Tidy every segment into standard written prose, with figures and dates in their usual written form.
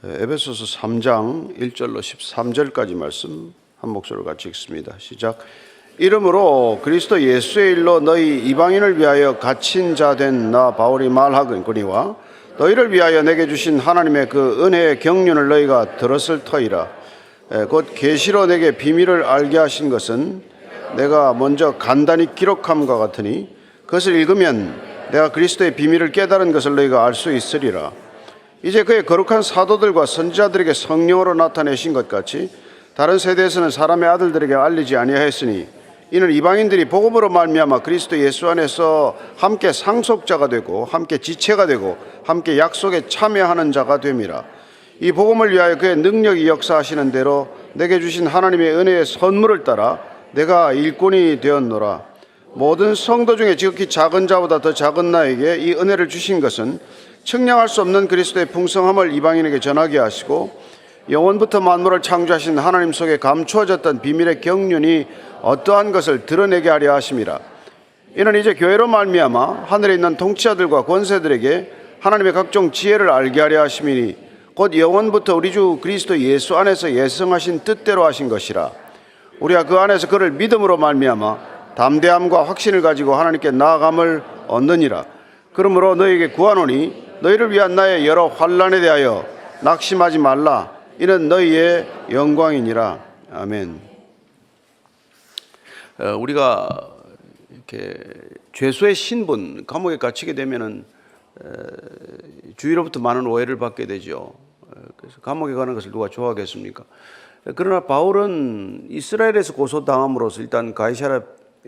에베소서 3장 1절로 13절까지 말씀 한 목소리로 같이 읽습니다. 시작. 이러므로 그리스도 예수의 일로 너희 이방인을 위하여 갇힌 자 된 나 바울이 말하거니와 너희를 위하여 내게 주신 하나님의 그 은혜의 경륜을 너희가 들었을 터이라. 곧 계시로 내게 비밀을 알게 하신 것은 내가 먼저 간단히 기록함과 같으니 그것을 읽으면 내가 그리스도의 비밀을 깨달은 것을 너희가 알 수 있으리라. 이제 그의 거룩한 사도들과 선지자들에게 성령으로 나타내신 것 같이 다른 세대에서는 사람의 아들들에게 알리지 아니하였으니 이는 이방인들이 복음으로 말미암아 그리스도 예수 안에서 함께 상속자가 되고 함께 지체가 되고 함께 약속에 참여하는 자가 됨이라. 이 복음을 위하여 그의 능력이 역사하시는 대로 내게 주신 하나님의 은혜의 선물을 따라 내가 일꾼이 되었노라. 모든 성도 중에 지극히 작은 자보다 더 작은 나에게 이 은혜를 주신 것은 측량할 수 없는 그리스도의 풍성함을 이방인에게 전하게 하시고 영원부터 만물을 창조하신 하나님 속에 감추어졌던 비밀의 경륜이 어떠한 것을 드러내게 하려 하심이라. 이는 이제 교회로 말미암아 하늘에 있는 통치자들과 권세들에게 하나님의 각종 지혜를 알게 하려 하심이니 곧 영원부터 우리 주 그리스도 예수 안에서 예성하신 뜻대로 하신 것이라. 우리가 그 안에서 그를 믿음으로 말미암아 담대함과 확신을 가지고 하나님께 나아감을 얻느니라. 그러므로 너희에게 구하노니 너희를 위한 나의 여러 환난에 대하여 낙심하지 말라. 이는 너희의 영광이니라. 아멘. 우리가 이렇게 죄수의 신분, 감옥에 갇히게 되면은 주위로부터 많은 오해를 받게 되죠. 그래서 감옥에 가는 것을 누가 좋아하겠습니까? 그러나 바울은 이스라엘에서 고소당함으로써 일단 가이사랴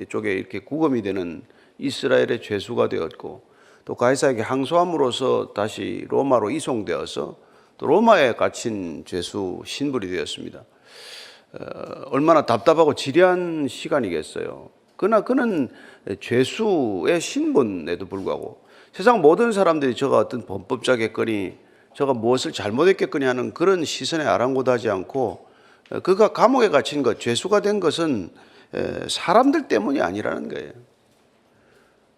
쪽에 이렇게 구금이 되는 이스라엘의 죄수가 되었고, 또 가이사에게 항소함으로써 다시 로마로 이송되어서 또 로마에 갇힌 죄수 신분이 되었습니다. 얼마나 답답하고 지리한 시간이겠어요. 그러나 그는 죄수의 신분에도 불구하고 세상 모든 사람들이 저가 어떤 범법자겠거니 저가 무엇을 잘못했겠거니 하는 그런 시선에 아랑곳하지 않고 그가 감옥에 갇힌 것, 죄수가 된 것은 사람들 때문이 아니라는 거예요.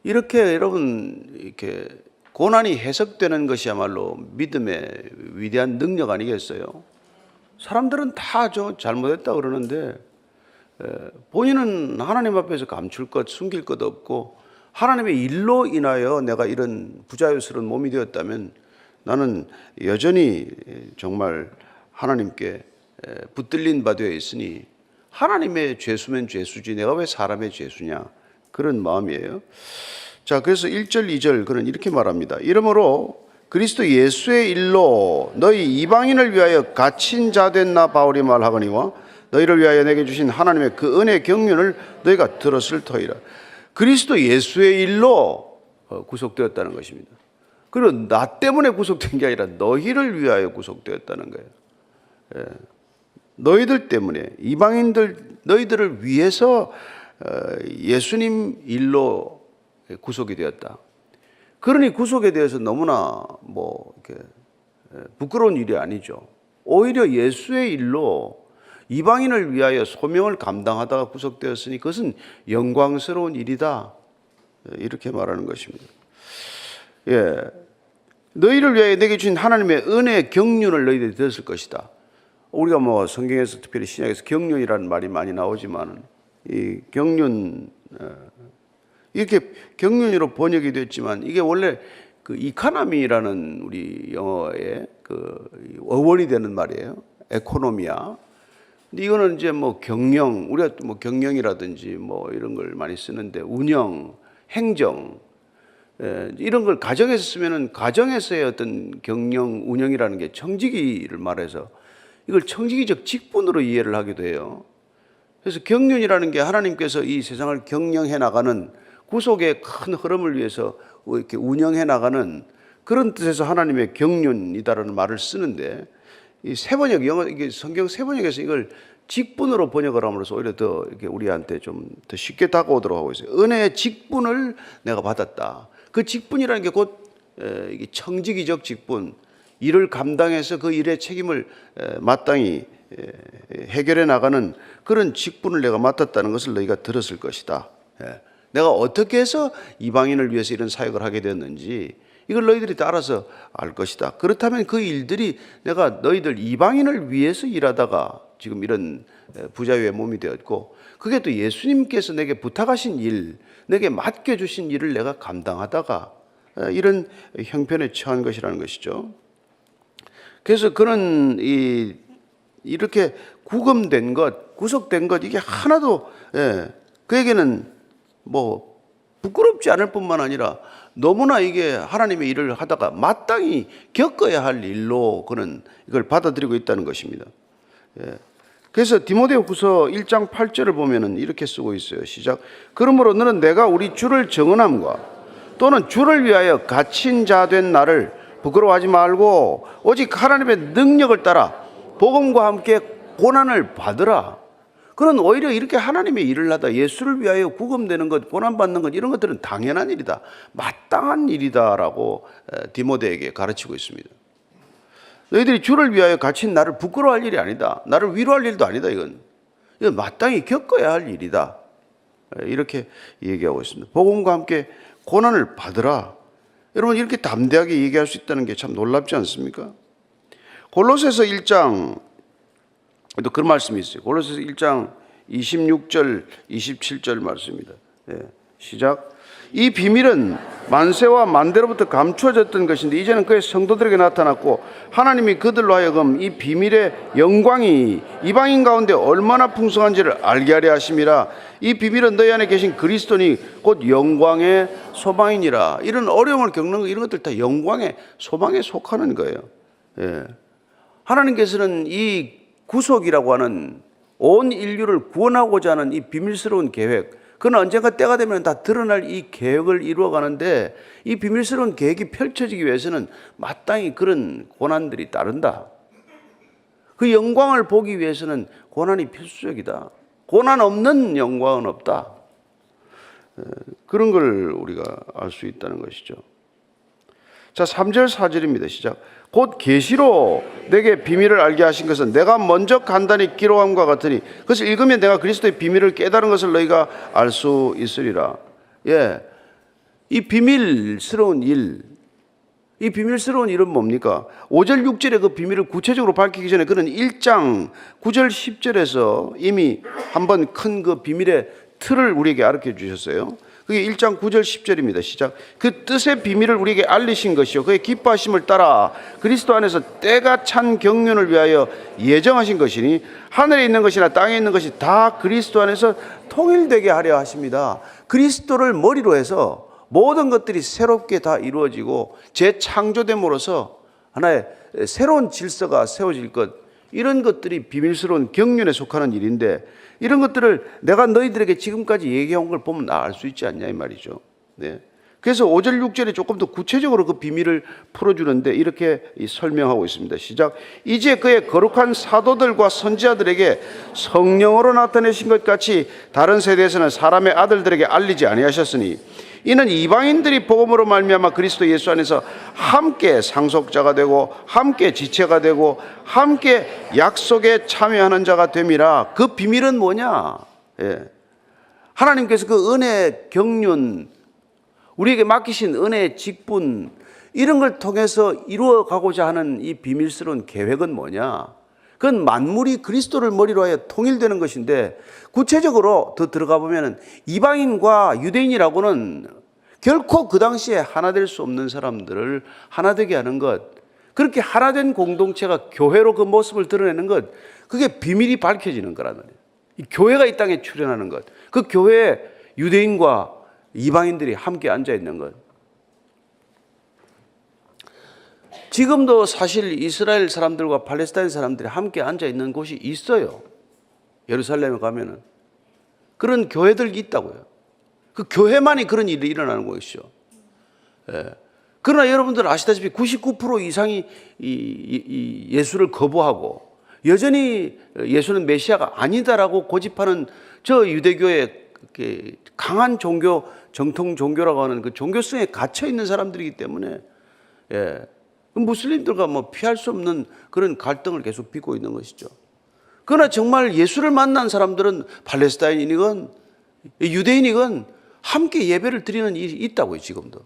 이렇게 여러분 이렇게 고난이 해석되는 것이야말로 믿음의 위대한 능력 아니겠어요? 사람들은 다 저 잘못했다 그러는데 본인은 하나님 앞에서 감출 것, 숨길 것 없고 하나님의 일로 인하여 내가 이런 부자유스러운 몸이 되었다면 나는 여전히 정말 하나님께 붙들린 바 되어 있으니 하나님의 죄수면 죄수지 내가 왜 사람의 죄수냐, 그런 마음이에요. 자, 그래서 1절, 2절 그는 이렇게 말합니다. 이러므로 그리스도 예수의 일로 너희 이방인을 위하여 갇힌 자 된 나 바울이 말하거니와 너희를 위하여 내게 주신 하나님의 그 은혜의 경륜을 너희가 들었을 터이라. 그리스도 예수의 일로 구속되었다는 것입니다. 그리고 나 때문에 구속된 게 아니라 너희를 위하여 구속되었다는 거예요. 너희들 때문에, 이방인들 너희들을 위해서 예수님 일로 구속이 되었다. 그러니 구속에 대해서 너무나 이렇게 부끄러운 일이 아니죠. 오히려 예수의 일로 이방인을 위하여 소명을 감당하다가 구속되었으니 그것은 영광스러운 일이다. 이렇게 말하는 것입니다. 예, 너희를 위하여 내게 주신 하나님의 은혜의 경륜을 너희들이 들었을 것이다. 우리가 성경에서 특별히 신약에서 경륜이라는 말이 많이 나오지만 이 경륜, 이렇게 경륜으로 번역이 됐지만 이게 원래 그 이카노미라는 우리 영어의 그 어원이 되는 말이에요. 에코노미아. 근데 이거는 이제 경영, 우리가 경영이라든지 이런 걸 많이 쓰는데 운영, 행정, 이런 걸 가정에서 쓰면은 가정에서의 어떤 경영, 운영이라는 게 청지기를 말해서 이걸 청지기적 직분으로 이해를 하기도 해요. 그래서 경륜이라는 게 하나님께서 이 세상을 경영해 나가는 구속의 큰 흐름을 위해서 이렇게 운영해 나가는 그런 뜻에서 하나님의 경륜이다라는 말을 쓰는데 이 세번역 영어 이게 성경 세번역에서 이걸 직분으로 번역을 함으로써 오히려 더 이렇게 우리한테 좀 더 쉽게 다가오도록 하고 있어요. 은혜의 직분을 내가 받았다. 그 직분이라는 게 곧 이게 청지기적 직분, 일을 감당해서 그 일의 책임을 마땅히 해결해 나가는 그런 직분을 내가 맡았다는 것을 너희가 들었을 것이다. 내가 어떻게 해서 이방인을 위해서 이런 사역을 하게 되었는지 이걸 너희들이 다 알아서 알 것이다. 그렇다면 그 일들이 내가 너희들 이방인을 위해서 일하다가 지금 이런 부자유의 몸이 되었고, 그게 또 예수님께서 내게 부탁하신 일, 내게 맡겨주신 일을 내가 감당하다가 이런 형편에 처한 것이라는 것이죠. 그래서 그는 이렇게 구금된 것, 구속된 것, 이게 하나도 그에게는 뭐 부끄럽지 않을 뿐만 아니라 너무나 이게 하나님의 일을 하다가 마땅히 겪어야 할 일로 그는 이걸 받아들이고 있다는 것입니다. 그래서 디모데후서 1장 8절을 보면은 이렇게 쓰고 있어요. 시작. 그러므로 너는 내가 우리 주를 정언함과 또는 주를 위하여 갇힌 자 된 나를 부끄러워하지 말고 오직 하나님의 능력을 따라 복음과 함께 고난을 받으라. 그는 오히려 이렇게 하나님의 일을 하다 예수를 위하여 구금되는 것, 고난받는 것, 이런 것들은 당연한 일이다, 마땅한 일이다라고 디모데에게 가르치고 있습니다. 너희들이 주를 위하여 갇힌 나를 부끄러워할 일이 아니다, 나를 위로할 일도 아니다. 이건 마땅히 겪어야 할 일이다, 이렇게 얘기하고 있습니다. 복음과 함께 고난을 받으라. 여러분, 이렇게 담대하게 얘기할 수 있다는 게 참 놀랍지 않습니까? 골로새서 1장 또 그런 말씀이 있어요. 골로새서 1장 26절 27절 말씀입니다. 시작. 이 비밀은 만세와 만대로부터 감추어졌던 것인데 이제는 그의 성도들에게 나타났고 하나님이 그들로 하여금 이 비밀의 영광이 이방인 가운데 얼마나 풍성한지를 알게 하려 하심이라. 이 비밀은 너희 안에 계신 그리스도니 곧 영광의 소망이니라. 이런 어려움을 겪는 거, 이런 것들 다 영광의 소망에 속하는 거예요. 하나님께서는 이 구속이라고 하는 온 인류를 구원하고자 하는 이 비밀스러운 계획, 그건 언젠가 때가 되면 다 드러날 이 계획을 이루어가는데, 이 비밀스러운 계획이 펼쳐지기 위해서는 마땅히 그런 고난들이 따른다. 그 영광을 보기 위해서는 고난이 필수적이다. 고난 없는 영광은 없다. 그런 걸 우리가 알 수 있다는 것이죠. 자, 3절 4절입니다. 시작. 곧 계시로 내게 비밀을 알게 하신 것은 내가 먼저 간단히 기록함과 같으니 그것을 읽으면 내가 그리스도의 비밀을 깨달은 것을 너희가 알 수 있으리라. 이 비밀스러운 일, 이 비밀스러운 일은 뭡니까? 5절 6절에 그 비밀을 구체적으로 밝히기 전에 그는 1장 9절 10절에서 이미 한번 큰 그 비밀의 틀을 우리에게 가르쳐 주셨어요. 그게 1장 9절 10절입니다. 시작. 그 뜻의 비밀을 우리에게 알리신 것이요 그의 기뻐하심을 따라 그리스도 안에서 때가 찬 경륜을 위하여 예정하신 것이니 하늘에 있는 것이나 땅에 있는 것이 다 그리스도 안에서 통일되게 하려 하십니다. 그리스도를 머리로 해서 모든 것들이 새롭게 다 이루어지고 재창조됨으로써 하나의 새로운 질서가 세워질 것, 이런 것들이 비밀스러운 경륜에 속하는 일인데, 이런 것들을 내가 너희들에게 지금까지 얘기한 걸 보면 알 수 있지 않냐 이 말이죠. 그래서 5절 6절에 조금 더 구체적으로 그 비밀을 풀어주는데 이렇게 설명하고 있습니다. 시작. 이제 그의 거룩한 사도들과 선지자들에게 성령으로 나타내신 것 같이 다른 세대에서는 사람의 아들들에게 알리지 아니하셨으니 이는 이방인들이 복음으로 말미암아 그리스도 예수 안에서 함께 상속자가 되고 함께 지체가 되고 함께 약속에 참여하는 자가 됨이라. 그 비밀은 뭐냐? 하나님께서 그 은혜 경륜, 우리에게 맡기신 은혜의 직분, 이런 걸 통해서 이루어가고자 하는 이 비밀스러운 계획은 뭐냐? 그건 만물이 그리스도를 머리로 하여 통일되는 것인데, 구체적으로 더 들어가 보면 이방인과 유대인이라고는 결코 그 당시에 하나 될 수 없는 사람들을 하나 되게 하는 것, 그렇게 하나 된 공동체가 교회로 그 모습을 드러내는 것, 그게 비밀이 밝혀지는 거란 말이에요. 이 교회가 이 땅에 출현하는 것, 그 교회에 유대인과 이방인들이 함께 앉아 있는 것. 지금도 사실 이스라엘 사람들과 팔레스타인 사람들이 함께 앉아 있는 곳이 있어요. 예루살렘에 가면은 그런 교회들이 있다고요. 그 교회만이 그런 일이 일어나는 것이죠. 그러나 여러분들 아시다시피 99% 이상이 예수를 거부하고 여전히 예수는 메시아가 아니다라고 고집하는 저 유대교의 강한 종교, 정통 종교라고 하는 그 종교성에 갇혀 있는 사람들이기 때문에 무슬림들과 뭐 피할 수 없는 그런 갈등을 계속 빚고 있는 것이죠. 그러나 정말 예수를 만난 사람들은 팔레스타인이건 유대인이건 함께 예배를 드리는 일이 있다고요, 지금도.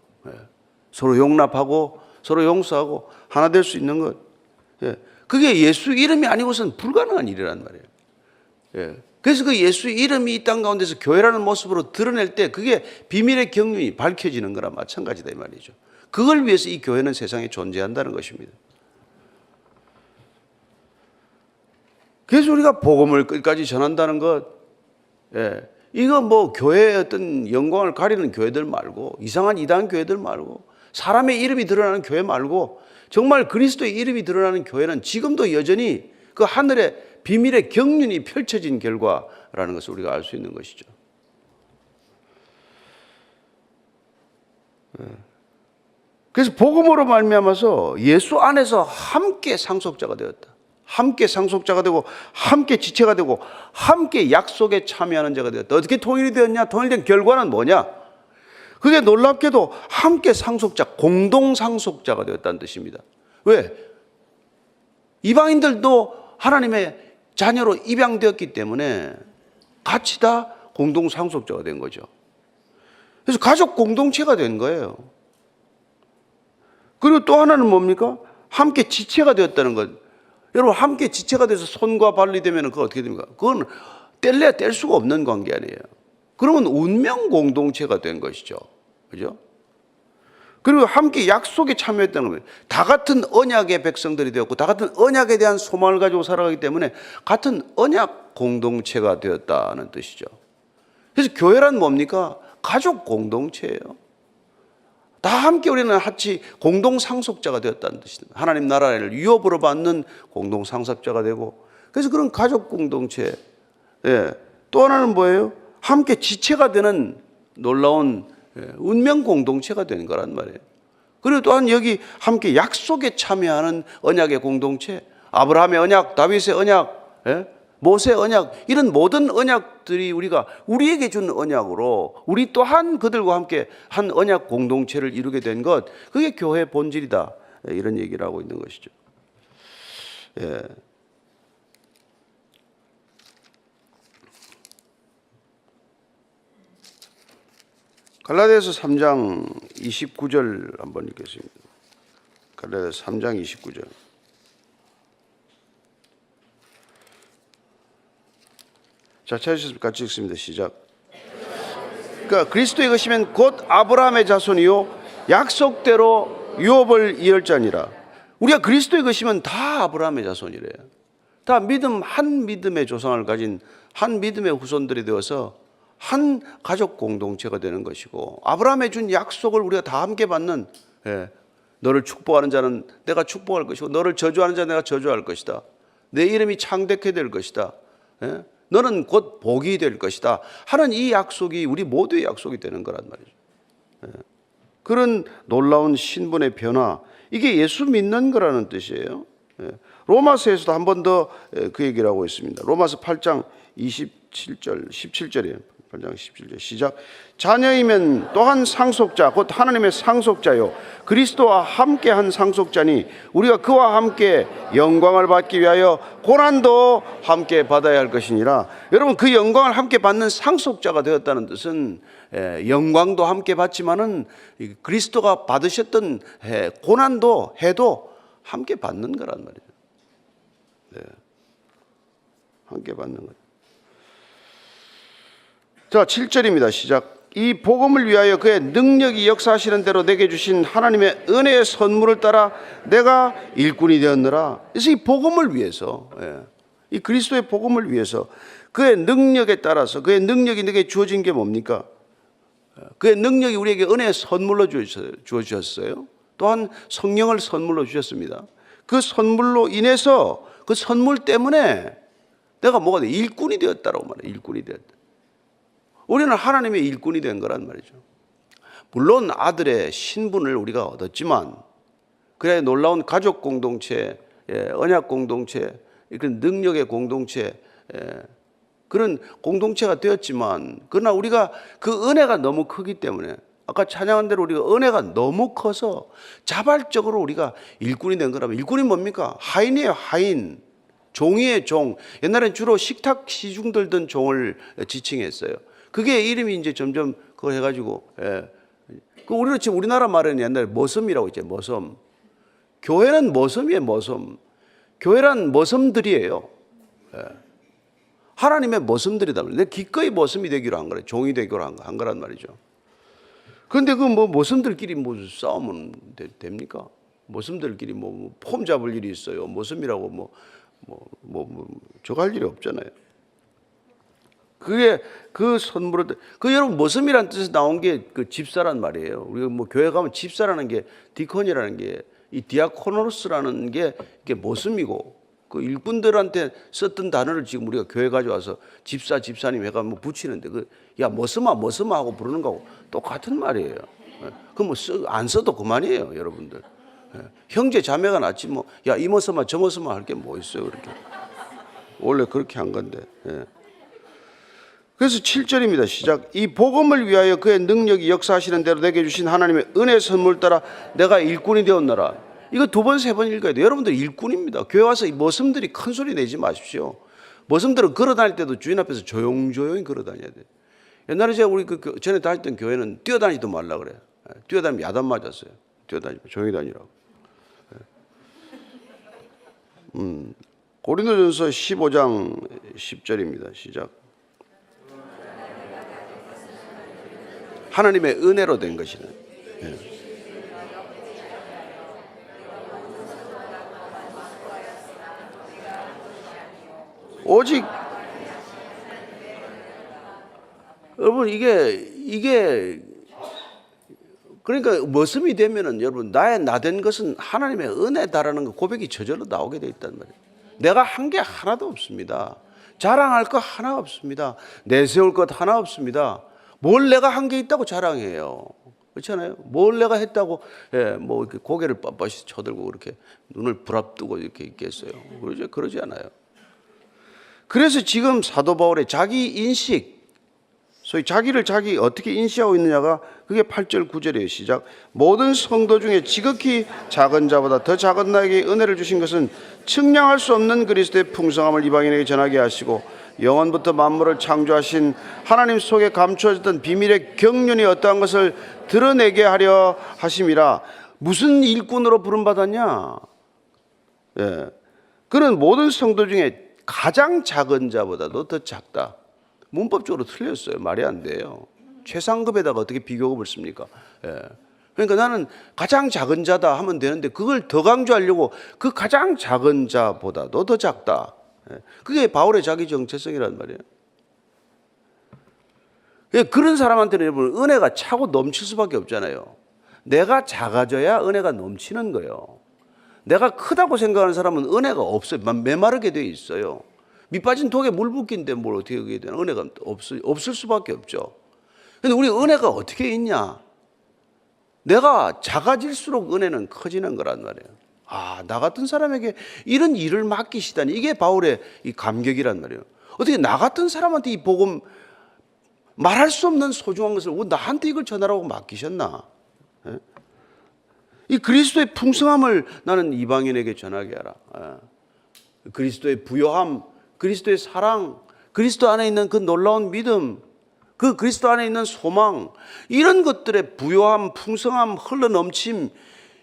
서로 용납하고 서로 용서하고 하나 될 수 있는 것. 예. 그게 예수 이름이 아니고서는 불가능한 일이란 말이에요. 예. 그래서 그 예수 이름이 이 땅 가운데서 교회라는 모습으로 드러낼 때 그게 비밀의 경륜이 밝혀지는 거랑 마찬가지다 이 말이죠. 그걸 위해서 이 교회는 세상에 존재한다는 것입니다. 그래서 우리가 복음을 끝까지 전한다는 것, 예. 이거 뭐 교회의 어떤 영광을 가리는 교회들 말고, 이상한 이단 교회들 말고, 사람의 이름이 드러나는 교회 말고, 정말 그리스도의 이름이 드러나는 교회는 지금도 여전히 그 하늘의 비밀의 경륜이 펼쳐진 결과라는 것을 우리가 알 수 있는 것이죠. 그래서 복음으로 말미암아서 예수 안에서 함께 상속자가 되었다. 함께 상속자가 되고 함께 지체가 되고 함께 약속에 참여하는 자가 되었다. 어떻게 통일이 되었냐? 통일된 결과는 뭐냐? 그게 놀랍게도 함께 상속자, 공동 상속자가 되었다는 뜻입니다. 왜? 이방인들도 하나님의 자녀로 입양되었기 때문에 같이 다 공동 상속자가 된 거죠. 그래서 가족 공동체가 된 거예요. 그리고 또 하나는 뭡니까? 함께 지체가 되었다는 것. 여러분, 함께 지체가 돼서 손과 발이 되면 그거 어떻게 됩니까? 그건 뗄래야 뗄 수가 없는 관계 아니에요. 그러면 운명 공동체가 된 것이죠. 그죠? 그리고 함께 약속에 참여했다는 거예요. 다 같은 언약의 백성들이 되었고, 다 같은 언약에 대한 소망을 가지고 살아가기 때문에 같은 언약 공동체가 되었다는 뜻이죠. 그래서 교회란 뭡니까? 가족 공동체예요. 다 함께 우리는 같이 공동상속자가 되었다는 뜻입니다. 하나님 나라를 유업으로 받는 공동상속자가 되고, 그래서 그런 가족 공동체. 예. 또 하나는 뭐예요? 함께 지체가 되는 놀라운 운명 공동체가 된 거란 말이에요. 그리고 또한 여기 함께 약속에 참여하는 언약의 공동체, 아브라함의 언약, 다윗의 언약, 모세의 언약, 이런 모든 언약들이 우리가 우리에게 준 언약으로 우리 또한 그들과 함께 한 언약 공동체를 이루게 된 것, 그게 교회의 본질이다, 이런 얘기를 하고 있는 것이죠. 예. 갈라디아서 3장 29절 한번 읽겠습니다. 갈라디아서 3장 29절. 자, 찾으셨습니까? 같이 읽습니다. 시작. 그러니까 그리스도의 것이면 곧 아브라함의 자손이요 약속대로 유업을 이을 자니라. 우리가 그리스도의 것이면 다 아브라함의 자손이래요. 다 믿음, 한 믿음의 조상을 가진 한 믿음의 후손들이 되어서 한 가족 공동체가 되는 것이고, 아브라함의 준 약속을 우리가 다 함께 받는, 너를 축복하는 자는 내가 축복할 것이고 너를 저주하는 자는 내가 저주할 것이다. 내 이름이 창대케 될 것이다. 너는 곧 복이 될 것이다 하는 이 약속이 우리 모두의 약속이 되는 거란 말이죠. 그런 놀라운 신분의 변화, 이게 예수 믿는 거라는 뜻이에요. 로마서에서도 한 번 더 그 얘기를 하고 있습니다. 로마서 8장 27절, 17절이에요. 8장 17절 시작. 자녀이면 또한 상속자, 곧 하나님의 상속자요 그리스도와 함께한 상속자니 우리가 그와 함께 영광을 받기 위하여 고난도 함께 받아야 할 것이니라. 여러분, 그 영광을 함께 받는 상속자가 되었다는 뜻은 영광도 함께 받지만은 그리스도가 받으셨던 고난도 해도 함께 받는 거란 말이에요. 네. 함께 받는 거예요. 자, 7절입니다. 시작. 이 복음을 위하여 그의 능력이 역사하시는 대로 내게 주신 하나님의 은혜의 선물을 따라 내가 일꾼이 되었느라. 그래서 이 복음을 위해서, 이 그리스도의 복음을 위해서 그의 능력에 따라서, 그의 능력이 내게 주어진 게 뭡니까? 그의 능력이 우리에게 은혜의 선물로 주어주셨어요. 또한 성령을 선물로 주셨습니다. 그 선물로 인해서, 그 선물 때문에 내가 뭐가 돼? 일꾼이 되었다라고 말해요. 일꾼이 되었다. 우리는 하나님의 일꾼이 된 거란 말이죠. 물론 아들의 신분을 우리가 얻었지만, 그래 놀라운 가족 공동체, 언약 공동체, 그런 능력의 공동체, 그런 공동체가 되었지만, 그러나 우리가 그 은혜가 너무 크기 때문에, 아까 찬양한 대로 우리가 은혜가 너무 커서 자발적으로 우리가 일꾼이 된 거라면, 일꾼이 뭡니까? 하인이에요. 하인, 종이의 종. 옛날엔 주로 식탁 시중 들던 종을 지칭했어요. 그게 이름이 이제 점점 그거 해가지고 그 우리는 지금 우리나라 말에는 옛날에 머슴이라고 했죠. 머슴. 교회는 머슴이에요. 머슴. 교회란 머슴들이에요. 하나님의 머슴들이다. 내가 기꺼이 머슴이 되기로 한 거래. 종이 되기로 한 거란 말이죠. 그런데 그 뭐 머슴들끼리 뭐 싸우면 됩니까? 머슴들끼리 뭐 폼 잡을 일이 있어요. 머슴이라고 저거 할 일이 없잖아요. 그게 그 선물을 여러분 머슴이라는 뜻에서 나온 게 그 집사란 말이에요. 우리가 뭐 교회 가면 집사라는 게 디콘이라는 게 이 디아코노스라는 게 이게 머슴이고 그 일꾼들한테 썼던 단어를 지금 우리가 교회 가져와서 집사님 해가 뭐 붙이는데 야 머슴아 하고 부르는 거하고 똑같은 말이에요. 그 뭐 안 써도 그만이에요, 여러분들. 형제 자매가 낫지 뭐 야 이 머슴아 저 머슴아 할 게 뭐 있어요, 그렇게. 원래 그렇게 한 건데. 그래서 7절입니다. 시작. 이 복음을 위하여 그의 능력이 역사하시는 대로 내게 주신 하나님의 은혜 선물 따라 내가 일꾼이 되었노라. 이거 2번, 3번 읽어야 돼요. 여러분들 일꾼입니다. 교회 와서 이 머슴들이 큰 소리 내지 마십시오. 머슴들은 걸어 다닐 때도 주인 앞에서 조용조용히 걸어 다녀야 돼요. 옛날에 제가 우리 전에 다녔던 교회는 뛰어다니지도 말라 그래요. 뛰어다니면 야단 맞았어요. 뛰어다니면 조용히 다니라고. 고린도전서 15장 10절입니다. 시작. 하나님의 은혜로 된 것이네. 오직 여러분 이게 그러니까 머슴이 되면은 여러분 나의 나된 것은 하나님의 은혜다라는 거 고백이 저절로 나오게 돼 있단 말이에요. 내가 한 게 하나도 없습니다. 자랑할 거 하나 없습니다. 내세울 것 하나 없습니다. 뭘 내가 한 게 있다고 자랑해요. 그렇잖아요. 뭘 내가 했다고 뭐 이렇게 고개를 빳빳이 쳐들고 그렇게 눈을 부랍뜨고 이렇게 있겠어요. 그러지 않아요. 그래서 지금 사도 바울의 자기 인식, 소위 자기를 어떻게 인식하고 있느냐가 그게 8절 9절이에요. 시작. 모든 성도 중에 지극히 작은 자보다 더 작은 나에게 은혜를 주신 것은 측량할 수 없는 그리스도의 풍성함을 이방인에게 전하게 하시고 영원부터 만물을 창조하신 하나님 속에 감추어졌던 비밀의 경륜이 어떠한 것을 드러내게 하려 하심이라. 무슨 일꾼으로 부름받았냐? 그는 모든 성도 중에 가장 작은 자보다도 더 작다. 문법적으로 틀렸어요. 말이 안 돼요. 최상급에다가 어떻게 비교급을 씁니까? 그러니까 나는 가장 작은 자다 하면 되는데 그걸 더 강조하려고 그 가장 작은 자보다도 더 작다. 그게 바울의 자기 정체성이란 말이에요. 그런 사람한테는 여러분 은혜가 차고 넘칠 수밖에 없잖아요. 내가 작아져야 은혜가 넘치는 거예요. 내가 크다고 생각하는 사람은 은혜가 없어요. 메마르게 돼 있어요. 밑 빠진 독에 물 붓기인데 뭘 어떻게 하게 되나? 은혜가 없을 수밖에 없죠. 근데 우리 은혜가 어떻게 있냐? 내가 작아질수록 은혜는 커지는 거란 말이에요. 나 같은 사람에게 이런 일을 맡기시다니. 이게 바울의 이 감격이란 말이에요. 어떻게 나 같은 사람한테 이 복음 말할 수 없는 소중한 것을 나한테 이걸 전하라고 맡기셨나? 이 그리스도의 풍성함을 나는 이방인에게 전하게 하라. 그리스도의 부요함, 그리스도의 사랑, 그리스도 안에 있는 그 놀라운 믿음, 그 그리스도 안에 있는 소망, 이런 것들의 부요함, 풍성함, 흘러넘침,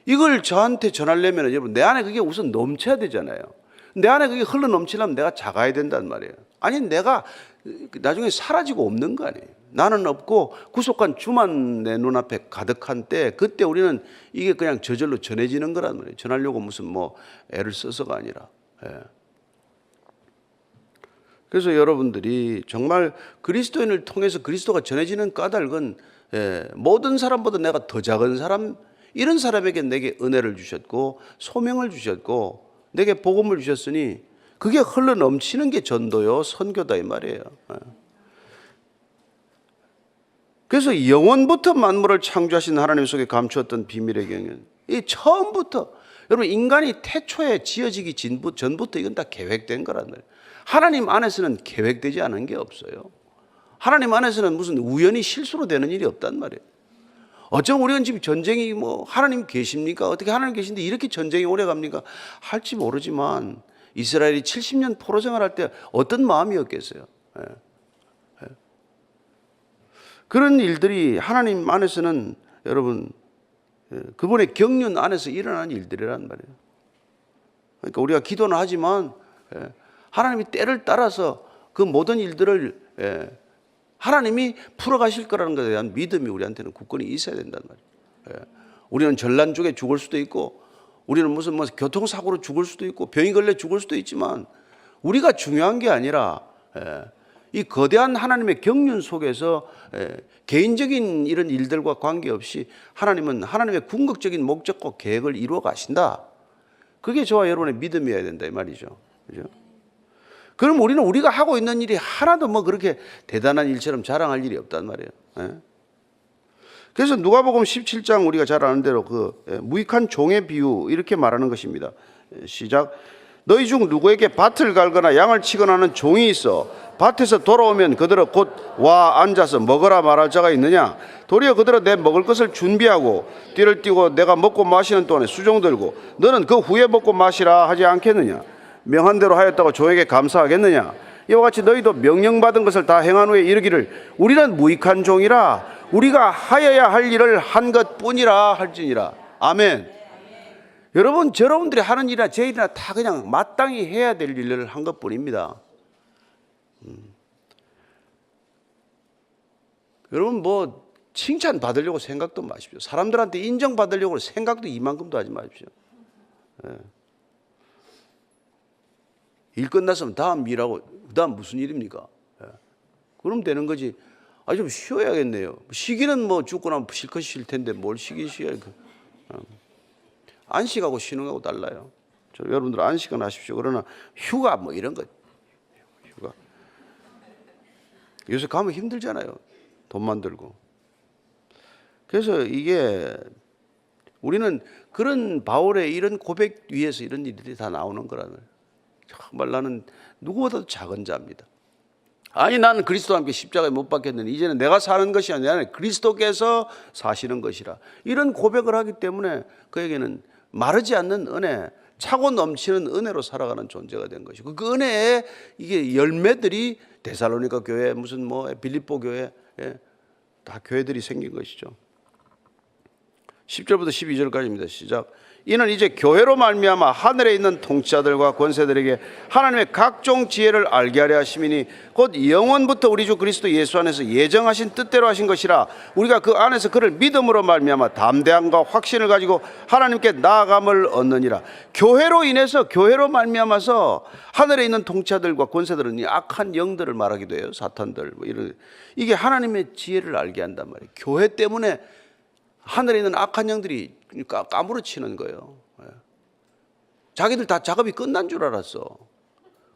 이걸 저한테 전하려면 여러분 내 안에 그게 우선 넘쳐야 되잖아요. 내 안에 그게 흘러넘치려면 내가 작아야 된단 말이에요. 아니 내가 나중에 사라지고 없는 거 아니에요. 나는 없고 구속한 주만 내 눈앞에 가득한 때, 그때 우리는 이게 그냥 저절로 전해지는 거란 말이에요. 전하려고 무슨 뭐 애를 써서가 아니라. 그래서 여러분들이 정말 그리스도인을 통해서 그리스도가 전해지는 까닭은 모든 사람보다 내가 더 작은 사람, 이런 사람에게 내게 은혜를 주셨고 소명을 주셨고 내게 복음을 주셨으니 그게 흘러넘치는 게 전도요 선교다 이 말이에요. 그래서 영원부터 만물을 창조하신 하나님 속에 감추었던 비밀의 경륜, 이 처음부터 여러분 인간이 태초에 지어지기 전부터 이건 다 계획된 거란 말이에요. 하나님 안에서는 계획되지 않은 게 없어요. 하나님 안에서는 무슨 우연히 실수로 되는 일이 없단 말이에요. 어쩜 우리는 지금 전쟁이 뭐 하나님 계십니까? 어떻게 하나님 계신데 이렇게 전쟁이 오래 갑니까? 할지 모르지만 이스라엘이 70년 포로 생활할 때 어떤 마음이었겠어요? 그런 일들이 하나님 안에서는 여러분, 그분의 경륜 안에서 일어난 일들이란 말이에요. 그러니까 우리가 기도는 하지만 하나님이 때를 따라서 그 모든 일들을 하나님이 풀어가실 거라는 것에 대한 믿음이 우리한테는 굳건히 있어야 된단 말이에요. 우리는 전란죽에 죽을 수도 있고, 우리는 무슨 교통사고로 죽을 수도 있고, 병이 걸려 죽을 수도 있지만, 우리가 중요한 게 아니라 이 거대한 하나님의 경륜 속에서 개인적인 이런 일들과 관계없이 하나님은 하나님의 궁극적인 목적과 계획을 이루어 가신다. 그게 저와 여러분의 믿음이어야 된다 이 말이죠. 그죠? 그럼 우리는 우리가 하고 있는 일이 하나도 그렇게 대단한 일처럼 자랑할 일이 없단 말이에요. 그래서 누가복음 17장 우리가 잘 아는 대로 무익한 종의 비유 이렇게 말하는 것입니다. 시작. 너희 중 누구에게 밭을 갈거나 양을 치거나 하는 종이 있어 밭에서 돌아오면 그들은 곧 와 앉아서 먹으라 말할 자가 있느냐? 도리어 그들은 내 먹을 것을 준비하고 띠를 띠고 내가 먹고 마시는 동안에 수종 들고 너는 그 후에 먹고 마시라 하지 않겠느냐? 명한 대로 하였다고 종에게 감사하겠느냐? 이와 같이 너희도 명령받은 것을 다 행한 후에 이르기를 우리는 무익한 종이라 우리가 하여야 할 일을 한 것뿐이라 할지니라. 아멘. 여러분, 여러분들이 하는 일이나 제 일이나 다 그냥 마땅히 해야 될 일을 한 것뿐입니다. 여러분 칭찬 받으려고 생각도 마십시오. 사람들한테 인정받으려고 생각도 이만큼도 하지 마십시오. 일 끝났으면 다음 일하고 그다음 무슨 일입니까? 그럼 되는 거지. 좀 쉬어야겠네요. 쉬기는 죽고 나면 실컷 쉴 텐데 뭘 쉬긴 쉬어야. 안식하고 쉬는 거하고 달라요. 여러분들 안식은 하십시오. 그러나 휴가 이런 거, 휴가 요새 가면 힘들잖아요. 돈만 들고. 그래서 이게 우리는 그런 바울의 이런 고백 위에서 이런 일들이 다 나오는 거라는. 정말 나는 누구보다도 작은 자입니다. 아니 나는 그리스도와 함께 십자가에 못 박혔느니 이제는 내가 사는 것이 아니라 그리스도께서 사시는 것이라. 이런 고백을 하기 때문에 그에게는 마르지 않는 은혜, 차고 넘치는 은혜로 살아가는 존재가 된 것이고 그 은혜의 이게 열매들이 데살로니가 교회 무슨 빌립보 교회 다 교회들이 생긴 것이죠. 10절부터 12절까지입니다. 시작. 이는 이제 교회로 말미암아 하늘에 있는 통치자들과 권세들에게 하나님의 각종 지혜를 알게 하려 하심이니 곧 영원부터 우리 주 그리스도 예수 안에서 예정하신 뜻대로 하신 것이라. 우리가 그 안에서 그를 믿음으로 말미암아 담대함과 확신을 가지고 하나님께 나아감을 얻느니라. 교회로 인해서 교회로 말미암아서 하늘에 있는 통치자들과 권세들은 이 악한 영들을 말하기도 해요. 사탄들 이런 이게 하나님의 지혜를 알게 한단 말이에요. 교회 때문에 하늘에 있는 악한 영들이 까무러치는 거예요. 자기들 다 작업이 끝난 줄 알았어.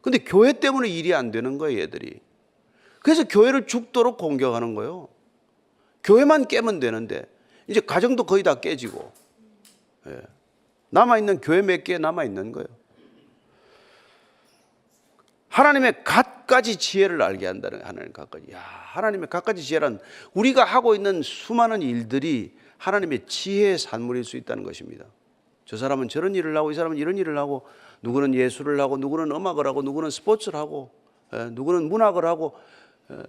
근데 교회 때문에 일이 안 되는 거예요, 얘들이. 그래서 교회를 죽도록 공격하는 거예요. 교회만 깨면 되는데 이제 가정도 거의 다 깨지고 남아있는 교회 몇 개 남아있는 거예요. 하나님의 갖가지 지혜를 알게 한다는 하나님 갖가지. 하나님의 갖가지 지혜란 우리가 하고 있는 수많은 일들이 하나님의 지혜의 산물일 수 있다는 것입니다. 저 사람은 저런 일을 하고 이 사람은 이런 일을 하고 누구는 예술을 하고 누구는 음악을 하고 누구는 스포츠를 하고 누구는 문학을 하고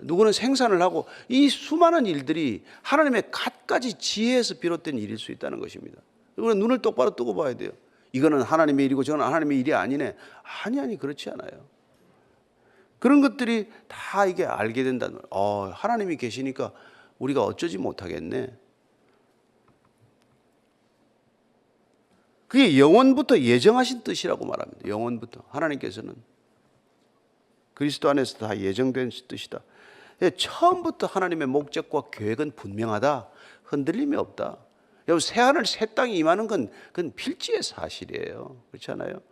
누구는 생산을 하고 이 수많은 일들이 하나님의 갖가지 지혜에서 비롯된 일일 수 있다는 것입니다. 우리는 눈을 똑바로 뜨고 봐야 돼요. 이거는 하나님의 일이고 저는 하나님의 일이 아니네. 아니 그렇지 않아요. 그런 것들이 다 이게 알게 된다는 거예요. 하나님이 계시니까 우리가 어쩌지 못하겠네. 그게 영원부터 예정하신 뜻이라고 말합니다. 영원부터 하나님께서는 그리스도 안에서 다 예정된 뜻이다. 처음부터 하나님의 목적과 계획은 분명하다. 흔들림이 없다. 여러분 새하늘 새 땅이 임하는 건 그건 필지의 사실이에요. 그렇지 않아요?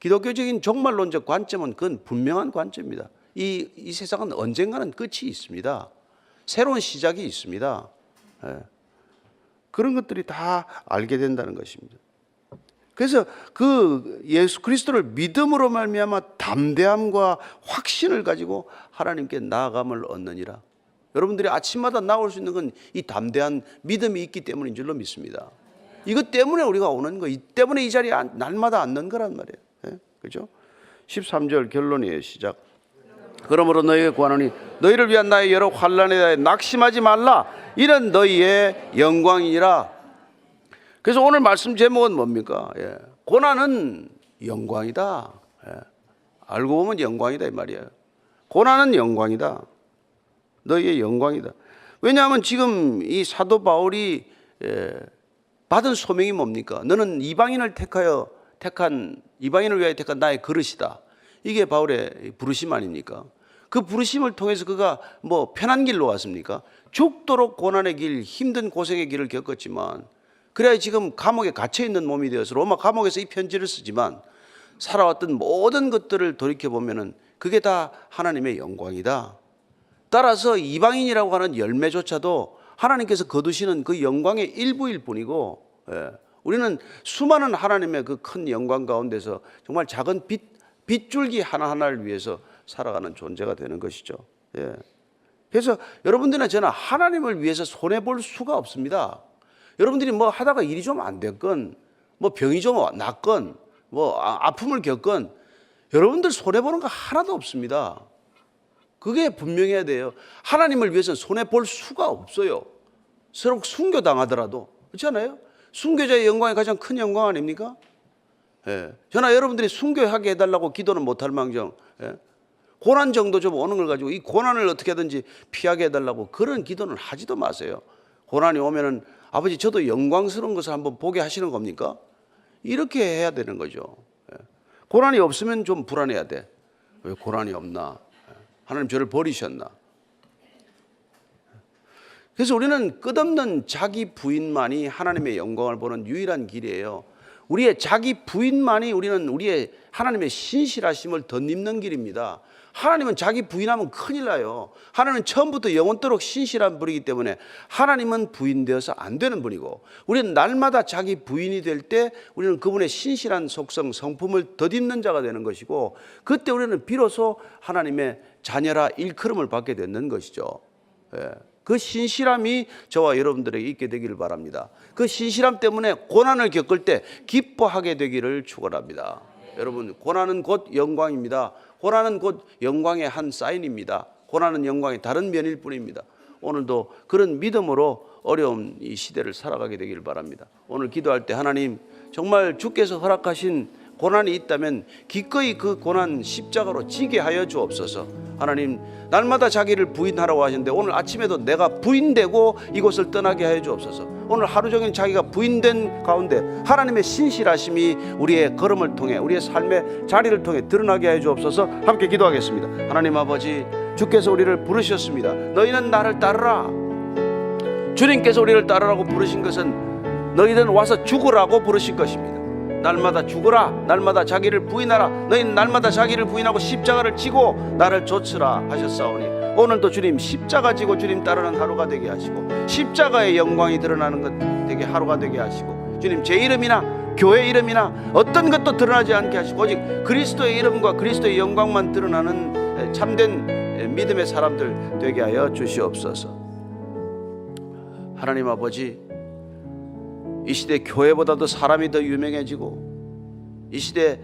기독교적인 종말론적 관점은 그건 분명한 관점입니다. 이 세상은 언젠가는 끝이 있습니다. 새로운 시작이 있습니다. 그런 것들이 다 알게 된다는 것입니다. 그래서 그 예수 그리스도를 믿음으로 말미암아 담대함과 확신을 가지고 하나님께 나아감을 얻느니라. 여러분들이 아침마다 나올 수 있는 건 이 담대한 믿음이 있기 때문인 줄로 믿습니다. 이것 때문에 우리가 오는 거, 이 때문에 이 자리에 날마다 앉는 거란 말이에요. 그렇죠? 13절 결론이에요. 시작. 그러므로 너희에게 구하노니 너희를 위한 나의 여러 환난에 대하여 낙심하지 말라. 이런 너희의 영광이니라. 그래서 오늘 말씀 제목은 뭡니까? 고난은 영광이다. 알고 보면 영광이다 이 말이에요. 고난은 영광이다. 너희의 영광이다. 왜냐하면 지금 이 사도 바울이 받은 소명이 뭡니까? 너는 이방인을 이방인을 위하여 택한 나의 그릇이다. 이게 바울의 부르심 아닙니까? 그 부르심을 통해서 그가 뭐 편한 길로 왔습니까? 죽도록 고난의 길, 힘든 고생의 길을 겪었지만, 그래야 지금 감옥에 갇혀 있는 몸이 되어서 로마 감옥에서 이 편지를 쓰지만, 살아왔던 모든 것들을 돌이켜 보면은 그게 다 하나님의 영광이다. 따라서 이방인이라고 하는 열매조차도 하나님께서 거두시는 그 영광의 일부일 뿐이고, 우리는 수많은 하나님의 그 큰 영광 가운데서 정말 작은 빗줄기 하나하나를 위해서 살아가는 존재가 되는 것이죠. 그래서 여러분들이나 저나 하나님을 위해서 손해볼 수가 없습니다. 여러분들이 뭐 하다가 일이 좀 안 됐건, 뭐 병이 좀 났건, 뭐 아픔을 겪건, 여러분들 손해보는 거 하나도 없습니다. 그게 분명해야 돼요. 하나님을 위해서는 손해볼 수가 없어요. 서로 순교당하더라도. 그렇지 않아요? 순교자의 영광이 가장 큰 영광 아닙니까? 저나 여러분들이 순교하게 해달라고 기도는 못할 망정, 고난 정도 좀 오는 걸 가지고 이 고난을 어떻게 하든지 피하게 해달라고 그런 기도는 하지도 마세요. 고난이 오면은 아버지 저도 영광스러운 것을 한번 보게 하시는 겁니까? 이렇게 해야 되는 거죠. 고난이 없으면 좀 불안해야 돼. 왜 고난이 없나? 하나님 저를 버리셨나? 그래서 우리는 끝없는 자기 부인만이 하나님의 영광을 보는 유일한 길이에요. 우리의 자기 부인만이 우리의 하나님의 신실하심을 덧입는 길입니다. 하나님은 자기 부인하면 큰일 나요. 하나님은 처음부터 영원토록 신실한 분이기 때문에 하나님은 부인되어서 안 되는 분이고, 우리는 날마다 자기 부인이 될 때 우리는 그분의 신실한 속성, 성품을 덧입는 자가 되는 것이고, 그때 우리는 비로소 하나님의 자녀라 일컬음을 받게 되는 것이죠. 그 신실함이 저와 여러분들에게 있게 되기를 바랍니다. 그 신실함 때문에 고난을 겪을 때 기뻐하게 되기를 축원합니다. 여러분, 고난은 곧 영광입니다. 고난은 곧 영광의 한 사인입니다. 고난은 영광의 다른 면일 뿐입니다. 오늘도 그런 믿음으로 어려운 이 시대를 살아가게 되기를 바랍니다. 오늘 기도할 때 하나님, 정말 주께서 허락하신 고난이 있다면 기꺼이 그 고난 십자가로 지게 하여 주옵소서. 하나님, 날마다 자기를 부인하라고 하시는데 오늘 아침에도 내가 부인되고 이곳을 떠나게 하여 주옵소서. 오늘 하루 종일 자기가 부인된 가운데 하나님의 신실하심이 우리의 걸음을 통해, 우리의 삶의 자리를 통해 드러나게 하여 주옵소서. 함께 기도하겠습니다. 하나님 아버지, 주께서 우리를 부르셨습니다. 너희는 나를 따르라. 주님께서 우리를 따르라고 부르신 것은 너희는 와서 죽으라고 부르신 것입니다. 날마다 죽으라, 날마다 자기를 부인하라. 너희는 날마다 자기를 부인하고 십자가를 지고 나를 좇으라 하셨사오니, 오늘도 주님 십자가 지고 주님 따르는 하루가 되게 하시고, 십자가의 영광이 드러나는 것 되게 하루가 되게 하시고, 주님 제 이름이나 교회 이름이나 어떤 것도 드러나지 않게 하시고, 오직 그리스도의 이름과 그리스도의 영광만 드러나는 참된 믿음의 사람들 되게 하여 주시옵소서. 하나님 아버지, 이 시대 교회보다도 사람이 더 유명해지고, 이 시대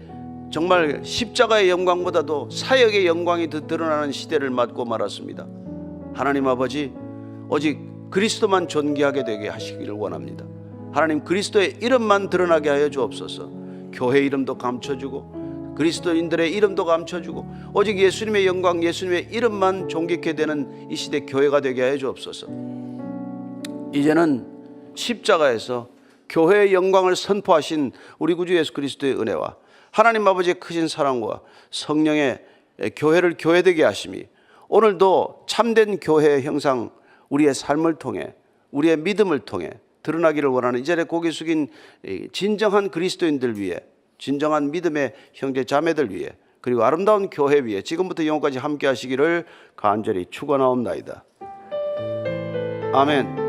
정말 십자가의 영광보다도 사역의 영광이 더 드러나는 시대를 맞고 말았습니다. 하나님 아버지, 오직 그리스도만 존귀하게 되게 하시기를 원합니다. 하나님, 그리스도의 이름만 드러나게 하여 주옵소서. 교회 이름도 감춰주고 그리스도인들의 이름도 감춰주고, 오직 예수님의 영광, 예수님의 이름만 존귀케 되는 이 시대 교회가 되게 하여 주옵소서. 이제는 십자가에서 교회의 영광을 선포하신 우리 구주 예수 그리스도의 은혜와 하나님 아버지의 크신 사랑과 성령의 교회를 교회되게 하심이 오늘도 참된 교회의 형상, 우리의 삶을 통해, 우리의 믿음을 통해 드러나기를 원하는 이 자리에 고개 숙인 진정한 그리스도인들 위해, 진정한 믿음의 형제 자매들 위해, 그리고 아름다운 교회 위에 지금부터 영원까지 함께 하시기를 간절히 축원하옵나이다. 아멘.